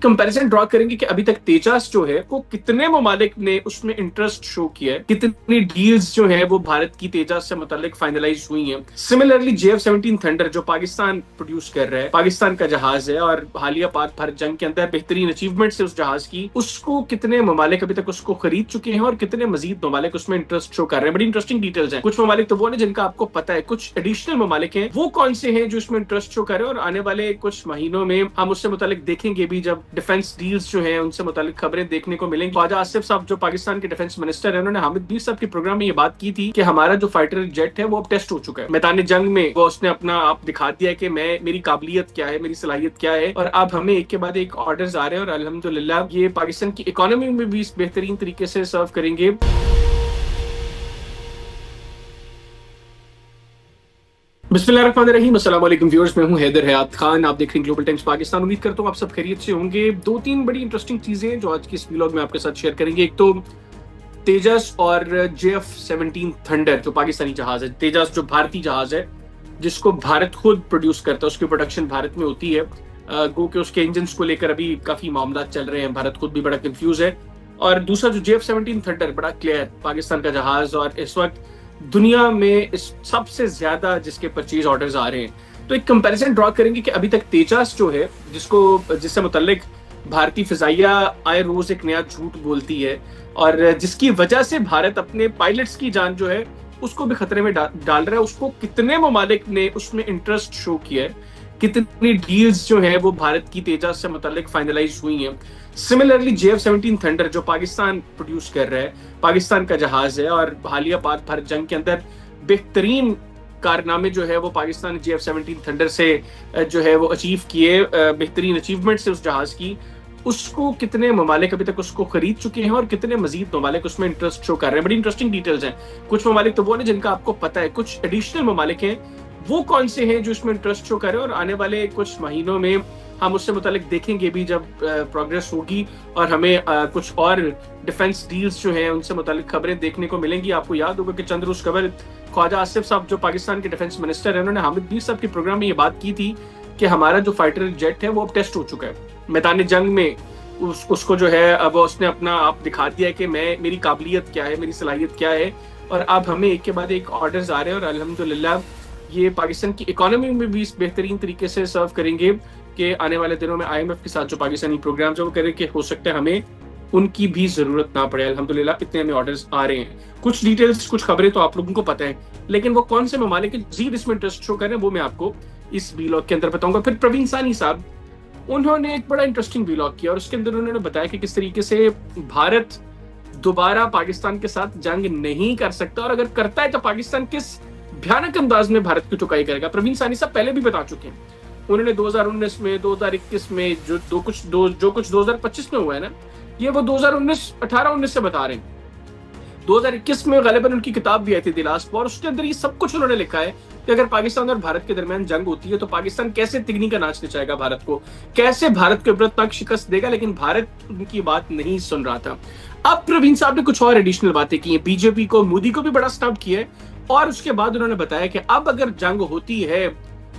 Comparison draw करेंगे कि अभी तक तेजास जो है वो कितने ममालिक ने उसमें इंटरेस्ट शो किया है, कितनी डील्स जो है वो भारत की तेजास से मुतालिक फाइनलाइज हुई हैं। सिमिलरली JF-17 थंडर जो पाकिस्तान प्रोड्यूस कर रहा है, पाकिस्तान का जहाज है और हालिया पाक भारत जंग के अंदर बेहतरीन अचीवमेंट से उस जहाज की, उसको कितने ममालिक अभी तक उसको खरीद चुके हैं और कितने मजीद ममालिक उसमें इंटरेस्ट शो कर रहे हैं। बड़ी इंटरेस्टिंग डिटेल्स हैं। कुछ ममालिक तो वो है जिनका आपको पता है, कुछ एडिशनल ममालिक हैं, वो कौन से हैं जो इसमें इंटरेस्ट शो कर रहे हैं। और आने वाले कुछ महीनों में हम उससे मुतालिक देखेंगे भी, जब डिफेंस डील्स जो है उनसे मुतालिक खबरें देखने को मिलेंगी। ख्वाजा आसिफ साहब जो पाकिस्तान के डिफेंस मिनिस्टर है, उन्होंने हामिद बीर साहब के प्रोग्राम में ये बात की थी कि हमारा जो फाइटर जेट है वो अब टेस्ट हो चुका है मैदान जंग में। वो उसने अपना आप दिखा दिया कि मेरी काबिलियत क्या है, मेरी सलाहियत क्या है। और अब हमें एक के बाद एक ऑर्डर्स आ रहे हैं और अल्हम्दुलिल्लाह ये पाकिस्तान की इकोनॉमी में भी बेहतरीन तरीके से सर्व करेंगे। बिस्मिल्लाहिर्रहमानिर्रहीम, अस्सलाम वालेकुम व्यूअर्स, मैं हूं हैदर हयात खान। आप देख रहे हैं ग्लोबल टाइम्स पाकिस्तान। उम्मीद करता हूं आप सब खैरियत से होंगे। दो तीन बड़ी इंटरेस्टिंग चीजें जो आज के इस व्लॉग में आपके साथ शेयर करेंगे। एक तो तेजस और JF-17 थंडर जो पाकिस्तानी जहाज है, तेजस जो भारतीय जहाज है जिसको भारत खुद प्रोड्यूस करता है, उसकी प्रोडक्शन भारत में होती है। गो के उसके इंजन को लेकर अभी काफी मामला चल रहे हैं, भारत खुद भी बड़ा कंफ्यूज है। और दूसरा जो JF-17 थंडर बड़ा क्लियर पाकिस्तान का जहाज, और इस वक्त दुनिया में इस सबसे ज्यादा जिसके परचेज ऑर्डर्स आ रहे हैं। तो एक कंपैरिजन ड्रॉ करेंगे कि अभी तक तेजस जो है जिससे मुतल्लिक भारतीय फिजाइया आए रोज एक नया झूठ बोलती है और जिसकी वजह से भारत अपने पायलट्स की जान जो है उसको भी खतरे में डाल रहा है। उसको कितने ममालिक ने उसमें इंटरेस्ट शो किया है, कितनी डील्स जो है वो भारत की तेजस से मुतालिक फाइनलाइज हुई हैं। सिमिलरली JF-17 थंडर जो पाकिस्तान प्रोड्यूस कर रहा है, पाकिस्तान का जहाज है और हालिया पाक भारत जंग के अंदर बेहतरीन कारनामे जो है वो पाकिस्तान JF-17 थंडर से जो है वो अचीव किए, बेहतरीन अचीवमेंट से उस जहाज की, उसको कितने ममालिक अभी तक उसको खरीद चुके हैं और कितने मजीद ममालिक उसमें इंटरेस्ट शो कर रहे हैं। बड़ी इंटरेस्टिंग डिटेल्स हैं। कुछ ममालिक तो वो है जिनका आपको पता है, कुछ एडिशनल ममालिक हैं, वो कौन से हैं जो इसमें इंटरेस्ट शो कर रहे हैं। और आने वाले कुछ महीनों में हम उससे मुतालिक देखेंगे भी, जब प्रोग्रेस होगी और हमें कुछ और डिफेंस डील्स जो हैं उनसे मुतालिक खबरें देखने को मिलेंगी। आपको याद होगा कि चंद रोज कबल ख्वाजा आसिफ साहब जो पाकिस्तान के डिफेंस मिनिस्टर है, उन्होंने हामिद बीर साहब के प्रोग्राम में ये बात की थी कि हमारा जो फाइटर जेट है वो अब टेस्ट हो चुका है मैदान जंग में। उसको जो है अब उसने अपना आप दिखा दिया है कि मेरी काबिलियत क्या है, मेरी सलाहियत क्या है। और अब हमें एक के बाद एक ऑर्डर्स आ रहे हैं और अल्हम्दुलिल्लाह ये पाकिस्तान की इकोनॉमी में भी बेहतरीन तरीके से सर्व करेंगे कि आने वाले दिनों में IMF के साथ जो पाकिस्तानी प्रोग्राम जो वो करें कि हो सकता है हमें उनकी भी जरूरत ना पड़े। अल्हम्दुलिल्लाह इतने हमें ऑर्डर्स आ रहे हैं। कुछ डिटेल्स, कुछ खबरें तो आप लोगों को पता है, लेकिन वो कौन से ममालिक मजीद इसमें इंटरेस्ट शो करें वो मैं आपको इस व्लॉग के अंदर बताऊंगा। फिर प्रवीण सानी साहब, उन्होंने एक बड़ा इंटरेस्टिंग व्लॉग किया और उसके अंदर उन्होंने बताया कि किस तरीके से भारत दोबारा पाकिस्तान के साथ जंग नहीं कर सकता, और अगर करता है तो पाकिस्तान किस भयानक अंदाज में भारत की टुकाई करेगा। प्रवीण सानी साहब पहले भी बता चुके हैं। उन्होंने 2019 में, 2021 में जो कुछ 2025 में हुआ है ना, ये वो 2018-19 से बता रहे हैं। 2021 में गलिबन उनकी किताब भी आई थी दिलास्प, और उसके अंदर ये सब कुछ उन्होंने लिखा है कि अगर पाकिस्तान और भारत के दरमियान जंग होती है तो पाकिस्तान कैसे तिगनी का नाच नचाएगा भारत को, कैसे भारत को इबरतनाक शिकस्त देगा। लेकिन भारत उनकी बात नहीं सुन रहा था। अब प्रवीण साहब ने कुछ और एडिशनल बातें की हैं, बीजेपी को, मोदी को भी बड़ा स्टंप किया है। और उसके बाद उन्होंने बताया कि अब अगर जंग होती है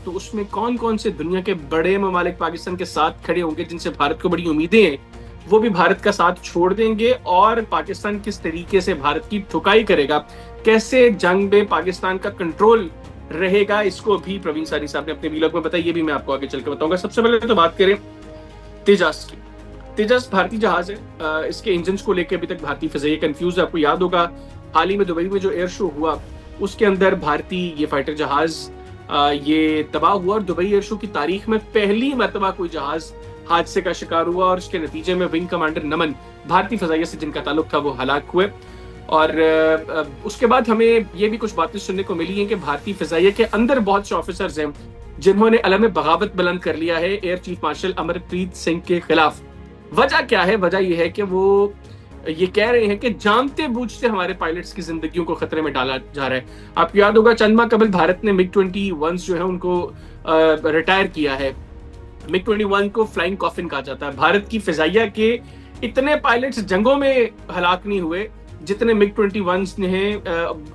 तो उसमें कौन कौन से दुनिया के बड़े ममालिक पाकिस्तान के साथ खड़े होंगे जिनसे भारत को बड़ी उम्मीदें हैं, वो भी भारत का साथ छोड़ देंगे। और पाकिस्तान किस तरीके से भारत की ठुकाई करेगा, कैसे जंग में पाकिस्तान का कंट्रोल रहेगा, इसको भी प्रवीण सानी साहब ने अपने व्लॉग में बताया। ये भी मैं आपको आगे चल के बताऊंगा। सबसे पहले तो बात करें तेजस की। तेजस भारतीय जहाज है। इसके इंजन को लेकर अभी तक भारतीय फिजाइया कंफ्यूज है। आपको याद होगा हाल ही में दुबई में जो एयर शो हुआ उसके अंदर भारतीय ये फाइटर जहाज ये तबाह हुआ और दुबई एयर शो की तारीख में पहली मर्तबा कोई जहाज हादसे का शिकार हुआ और इसके नतीजे में विंग कमांडर नमन, भारतीय फिजाइया से जिनका ताल्लुक था, वो हलाक हुए। और उसके बाद हमें ये भी कुछ बातें सुनने को मिली हैं कि भारतीय फिजाइया के अंदर बहुत से ऑफिसर्स हैं जिन्होंने अलम बगावत बुलंद कर लिया है air chief marshal Amarpreet Singh के खिलाफ। वजह क्या है? वजह यह है कि वो ये कह रहे हैं कि जानते बूझते हमारे पायलट्स की जिंदगियों को खतरे में डाला जा रहा है। आपको याद होगा चंद माह कबल भारत ने MiG-21 जो है उनको रिटायर किया है। MiG-21 को फ्लाइंग कॉफिन कहा जाता है। भारत की फिजाइया के इतने पायलट्स जंगों में हलाक नहीं हुए जितने MiG-21 ने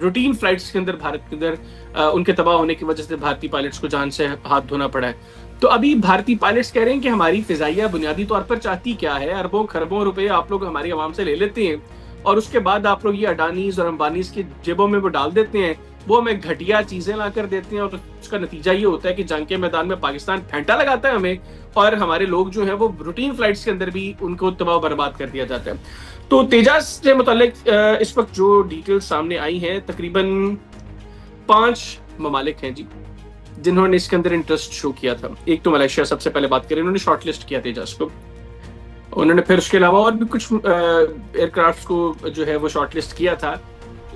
रूटीन फ्लाइट्स के अंदर भारत के अंदर उनके तबाह होने की वजह से भारतीय पायलट्स को जान से हाथ धोना पड़ा है। तो अभी भारतीय पायलट्स कह रहे हैं कि हमारी फिजाइया बुनियादी तौर पर चाहती क्या है, अरबों खरबों रुपए आप लोग हमारी आवाम से ले लेते हैं और उसके बाद आप लोग ये अडानीज और अंबानीज की जेबों में वो डाल देते हैं, वो हमें घटिया चीजें ला कर देते हैं और उसका नतीजा ये होता है कि जंग के मैदान में पाकिस्तान फेंटा लगाता है हमें, और हमारे लोग जो है वो रूटीन फ्लाइट्स के अंदर भी उनको तबाह बर्बाद कर दिया जाता है। तो तेजास से मुतालिक इस वक्त जो डिटेल्स सामने आई हैं, तकरीबन 5 ममालिक हैं जी जिन्होंने इसके अंदर इंटरेस्ट शो किया था। एक तो मलेशिया, सबसे पहले बात करें, उन्होंने शॉर्टलिस्ट किया तेजास को। उन्होंने फिर उसके अलावा और भी कुछ एयरक्राफ्ट को जो है वो शॉर्टलिस्ट किया था,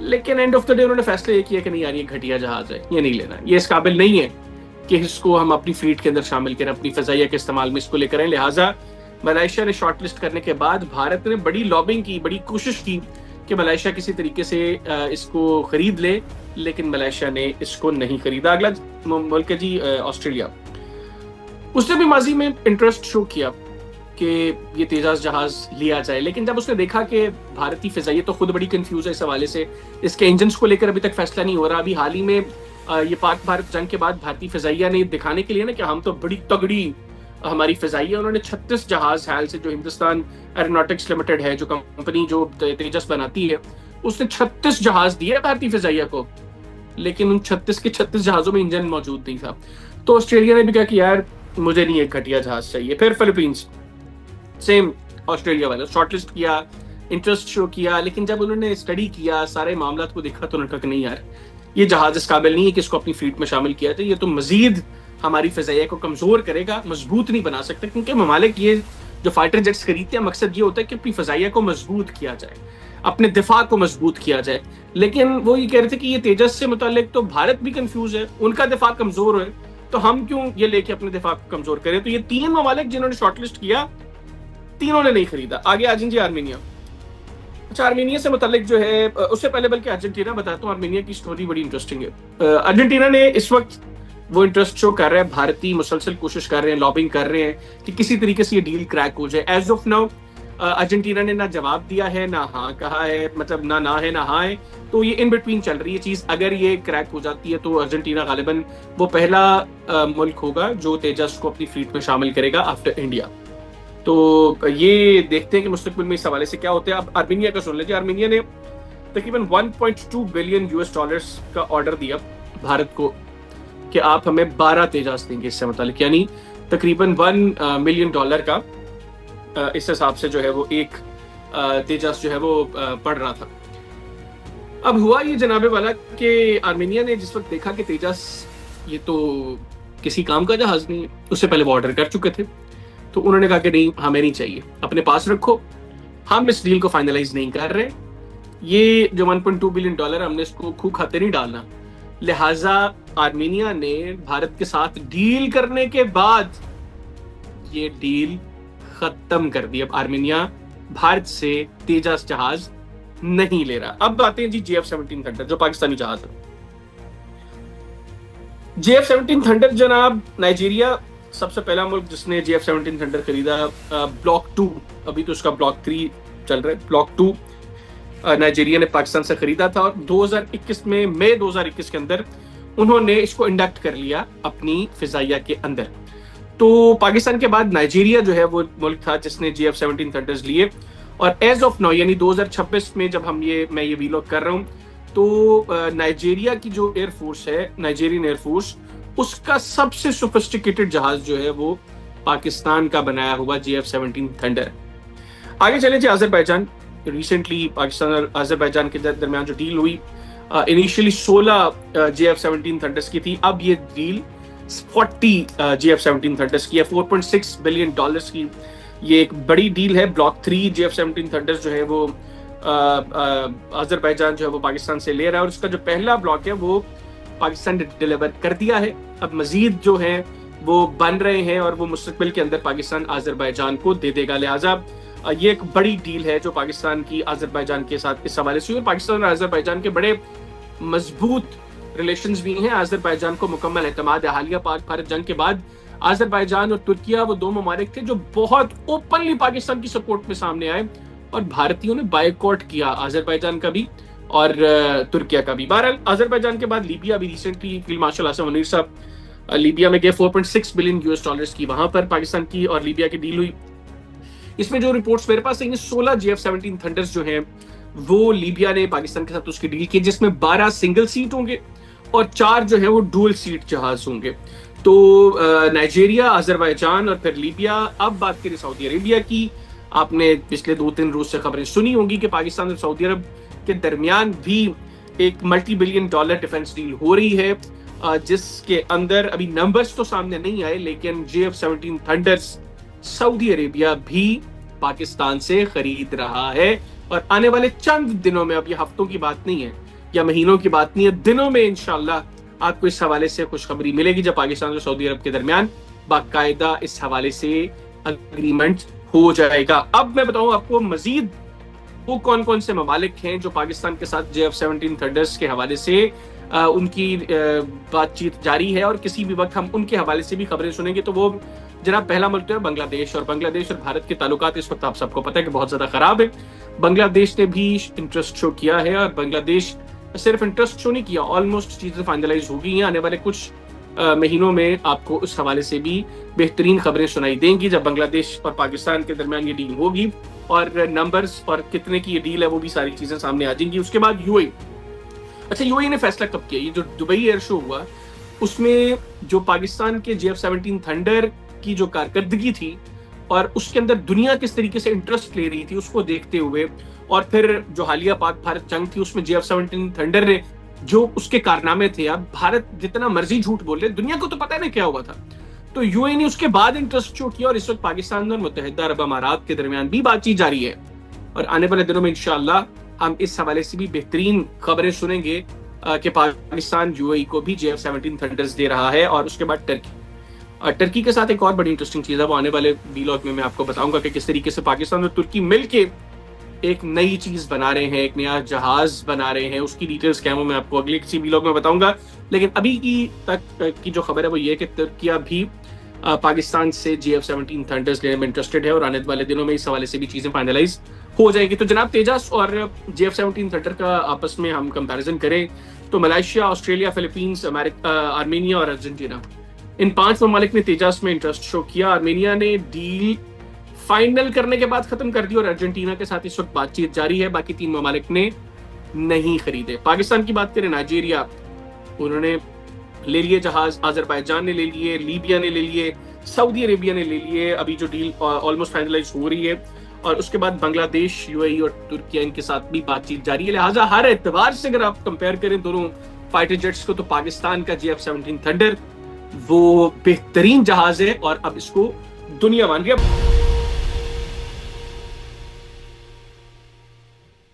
लेकिन एंड ऑफ द डे उन्होंने फैसला ये किया कि नहीं यार, ये घटिया जहाज है, ये नहीं लेना, ये इस काबिल नहीं है कि इसको हम अपनी फ्लीट के अंदर शामिल करें, अपनी फजाइया के इस्तेमाल में इसको लेकर आए। लिहाजा मलेशिया ने शॉर्टलिस्ट करने के बाद भारत ने बड़ी लॉबिंग की, बड़ी कोशिश की कि मलेशिया किसी तरीके से इसको खरीद ले, लेकिन मलेशिया ने इसको नहीं खरीदा। अगला मुल्क है जी ऑस्ट्रेलिया। उसने भी माजी में इंटरेस्ट शो किया कि ये तेजास जहाज लिया जाए, लेकिन जब उसने देखा कि भारतीय फिजाइया तो खुद बड़ी कंफ्यूज है इस हवाले से, इसके इंजन्स को लेकर अभी तक फैसला नहीं हो रहा। अभी हाल ही में ये पाक भारत जंग के बाद भारतीय फिजाइया ने दिखाने के लिए ना कि हम तो बड़ी तगड़ी हमारी फिजाइया, उन्होंने 36 जहाज हाल से, जो हिंदुस्तान एरोनॉटिक्स लिमिटेड है, जो कंपनी जो तेजस बनाती है, उसने 36 जहाज दिए भारतीय फिजाइया को, लेकिन उन 36 के 36 जहाजों में इंजन मौजूद नहीं था। तो ऑस्ट्रेलिया ने भी कहा कि यार मुझे नहीं एक घटिया जहाज चाहिए। फिर फिलीपींस, सेम ऑस्ट्रेलिया वाले, शॉर्टलिस्ट किया, इंटरेस्ट शो किया, लेकिन जब उन्होंने स्टडी किया, सारे मामला को देखा, तो उन्होंने कहा कि नहीं यार, ये जहाज इस काबिल नहीं है कि इसको अपनी फ्लीट में शामिल किया जाए, ये तो मजीद हमारी फिजाइया को कमजोर करेगा, मजबूत नहीं बना सकता। क्योंकि ममालिक ये जो फाइटर जेट्स खरीदते हैं, मकसद ये होता है कि अपनी फिजाइया को मजबूत किया जाए, अपने दिफा को मजबूत किया जाए। लेकिन वो ये कह रहे थे कि ये तेजस से मुतालिक तो भारत भी कंफ्यूज है, उनका दिफा कमजोर है, तो हम क्यों ये लेके अपने दिफा को कमजोर करें। तो ये 3 ममालिक जिन्होंने शॉर्टलिस्ट किया, तीनों ने नहीं खरीदा। आगे आ जी आर्मीनिया। अच्छा, आर्मीनिया से मुतालिक जो है, उससे पहले बल्कि अर्जेंटीना बताता हूँ, आर्मीनिया की स्टोरी बड़ी इंटरेस्टिंग है। अर्जेंटीना ने इस वक्त वो इंटरेस्ट शो कर रहे हैं, भारतीय मुसलसल कोशिश कर रहे हैं, लॉबिंग कर रहे हैं कि किसी तरीके से ये डील क्रैक हो जाए। एज ऑफ नाउ अर्जेंटीना ने ना जवाब दिया है, ना हाँ कहा है, मतलब ना है ना हाँ है, तो ये इन बिटवीन चल रही है चीज। अगर ये क्रैक हो जाती है तो अर्जेंटीना गालिबन वो पहला मुल्क होगा जो तेजस को अपनी फ्लीट में शामिल करेगा आफ्टर इंडिया। तो ये देखते हैं कि मुस्तकबिल में इस हवाले से क्या होता है। अब आर्मीनिया का सुन लीजिए। आर्मीनिया ने तकरीबन 1.2 बिलियन US डॉलर्स का ऑर्डर दिया भारत को कि आप हमें 12 तेजास देंगे इससे मुतालिक, यानी तकरीबन $1 मिलियन का इस हिसाब से जो है वो एक तेजास जो है वो पड़ रहा था। अब हुआ ये जनाबे वाला कि आर्मीनिया ने जिस वक्त देखा कि तेजास ये तो किसी काम का जहाज नहीं है, उससे पहले वो ऑर्डर कर चुके थे, तो उन्होंने कहा कि नहीं, हमें नहीं चाहिए, अपने पास रखो, हम इस डील को फाइनलाइज नहीं कर रहे, ये जो 1.2 बिलियन हमने इसको खूब खाते नहीं डालना। लिहाजा आर्मीनिया ने भारत के साथ डील करने के बाद ये डील खत्म कर दी। अब आर्मीनिया भारत से तेजस जहाज नहीं ले रहा। अब आते हैं जी JF-17 थंडर, जो पाकिस्तानी जहाज है। JF-17 थंडर जनाब, नाइजीरिया सबसे पहला मुल्क जिसने JF-17 थंडर खरीदा। ब्लॉक 2, अभी तो उसका ब्लॉक 3 चल रहा है। ब्लॉक 2 नाइजीरिया ने पाकिस्तान से खरीदा था और 2021 में, मई 2021 के अंदर उन्होंने इसको इंडक्ट कर लिया अपनी फिजाइया के अंदर। तो पाकिस्तान के बाद नाइजीरिया जो है वो मुल्क था जिसने JF-17 थंडर्स लिए। और एज ऑफ नाउ, यानी 2026 में जब मैं ये वीलॉग कर रहा हूँ, तो नाइजीरिया की जो एयरफोर्स है, नाइजीरियन एयरफोर्स, उसका सबसे सोफिस्टिकेटेड जहाज जो है वो पाकिस्तान का बनाया हुआ JF-17 थंडर। आगे चले जी अजरबैजान। रिसेंटली पाकिस्तान और अजरबैजान के दरमियान जो डील हुई, इनिशियली 16 JF-17 थंडर्स की थी, अब ये डील 40 JF-17 थंडर्स की है, $4.6 बिलियन की। ये एक बड़ी डील है। ब्लॉक 3 JF-17 थंडर्स जो है वो अजरबैजान जो है वो पाकिस्तान से ले रहा है, और उसका जो पहला ब्लॉक है वो पाकिस्तान ने डिलीवर कर दिया है। अब मजीद जो है वो बन रहे हैं और वो मुस्तकबिल के अंदर पाकिस्तान अजरबैजान को दे देगा। लिहाजा ये एक बड़ी डील है जो पाकिस्तान की अजरबैजान के साथ इस हवाले से हुई। पाकिस्तान और अजरबैजान के बड़े मजबूत रिलेशंस भी हैं। अजरबैजान को मुकम्मल एतमाद है। हालिया पाक भारत जंग के बाद अजरबैजान और तुर्किया वो 2 ममालिक थे जो बहुत ओपनली पाकिस्तान की सपोर्ट में सामने आए, और भारतीयों ने बायकॉट किया अजरबैजान का भी और तुर्किया का भी। बहरहाल अजरबैजान के बाद लीबिया भी recently field marshal Asim Munir साहब लीबिया में गए, 4.6 बिलियन यूएस डॉलर्स की वहां पर पाकिस्तान की और लीबिया की डील हुई। इसमें जो रिपोर्ट्स मेरे पास है, 16 JF-17 थंडर्स जो हैं वो लीबिया ने पाकिस्तान के साथ उसकी डील की, जिसमें 12 सिंगल सीट होंगे और 4 जो है वो डुअल सीट जहाज होंगे। तो नाइजीरिया, अजरबैजान और फिर लीबिया। अब बात करें सऊदी अरेबिया की, आपने पिछले 2-3 रोज से खबरें सुनी होंगी कि पाकिस्तान और सऊदी अरब के दरमियान भी एक multi billion dollar defence deal हो रही है, जिसके अंदर अभी नंबर्स तो सामने नहीं आए, लेकिन JF-17 थंडर्स सऊदी अरेबिया भी पाकिस्तान से खरीद रहा है। और आने वाले चंद दिनों में, अब ये हफ्तों की बात नहीं है या महीनों की बात नहीं है, दिनों में इंशाल्लाह आपको इस हवाले से खुशखबरी मिलेगी, जब पाकिस्तान और सऊदी अरब के दरमियान बाकायदा इस हवाले से अग्रीमेंट हो जाएगा। अब मैं बताऊं आपको मजीद वो कौन कौन से ममालिक हैं जो पाकिस्तान के साथ JF-17 थंडर्स के हवाले से उनकी बातचीत जारी है, और किसी भी वक्त हम उनके हवाले से भी खबरें सुनेंगे। तो वो जनाब पहला मुल्क तो है बांग्लादेश, और बांग्लादेश और भारत के ताल्लुकात इस वक्त आप सबको पता है कि बहुत ज्यादा खराब है। बांग्लादेश ने भी इंटरेस्ट शो किया है, और बांग्लादेश सिर्फ इंटरेस्ट शो नहीं किया, ऑलमोस्ट चीजें फाइनलाइज हो गई हैं। आने वाले कुछ महीनों में आपको उस हवाले से भी बेहतरीन खबरें सुनाई देंगी, जब बांग्लादेश और पाकिस्तान के दरमियान ये डील होगी, और नंबर्स और कितने की ये डील है वो भी सारी चीजें सामने आ जाएंगी। उसके बाद यूएई, अच्छा यूएई ने फैसला कब किया, ये जो दुबई एयर शो हुआ उसमें जो पाकिस्तान के JF-17 थंडर की जो कारकर्दगी थी और उसके अंदर दुनिया किस तरीके से इंटरेस्ट ले रही थी उसको देखते हुए, और फिर जो हालिया पाक भारत जंग थी उसमें JF-17 थंडर ने जो उसके कारनामे थे, अब भारत जितना मर्जी झूठ बोल रहे, दुनिया को तो पता नहीं क्या हुआ था, तो यूएई ने उसके बाद इंटरेस्ट शो किया, और इस वक्त पाकिस्तान और मुत्तहिदा अरब अमारात के दरमियान भी बातचीत जारी है। और आने वाले दिनों में इंशाअल्लाह हम इस हवाले से भी बेहतरीन खबरें सुनेंगे कि पाकिस्तान यूएई को भी JF-17 थंडर्स दे रहा है। और उसके बाद टर्की के साथ एक और बड़ी इंटरेस्टिंग चीज है, वो आने वाले व्लॉग में मैं आपको बताऊंगा कि किस तरीके से पाकिस्तान और तुर्की मिलके एक नई चीज बना रहे हैं, एक नया जहाज बना रहे हैं। उसकी डिटेल्स क्या है वो मैं आपको अगले किसी व्लॉग में बताऊंगा। लेकिन अभी की तक की जो खबर है वो ये कि तुर्किया भी पाकिस्तान से JF-17 थंडर्स लेने में इंटरेस्टेड है, और आने वाले दिनों में इस हवाले से भी चीजें फाइनलाइज हो जाएगी। तो जनाब तेजस और JF-17 थंडर का आपस में हम कंपैरिजन करें तो मलेशिया, ऑस्ट्रेलिया, फिलीपींस, आर्मेनिया और अर्जेंटीना, इन 5 ममालिक ने तेजस में इंटरेस्ट शो किया। आर्मेनिया ने डील फाइनल करने के बाद खत्म कर दी, और अर्जेंटीना के साथ इस वक्त बातचीत जारी है। बाकी 3 ममालिक ने नहीं खरीदे। पाकिस्तान की बात करें, नाइजीरिया उन्होंने ले लिए जहाज, अजरबैजान ने ले लिए, लीबिया ने ले लिए, सऊदी अरेबिया ने ले लिए। अभी जो डील ऑलमोस्ट फाइनलाइज हो रही है, और उसके बाद बांग्लादेश, यूएई और तुर्किया, इनके साथ भी बातचीत जारी है। लिहाजा हर एतबार से अगर आप कंपेयर करें दोनों फाइटर जेट्स को, तो पाकिस्तान का JF-17 थंडर वो बेहतरीन जहाज है, और अब इसको दुनिया मान रही है।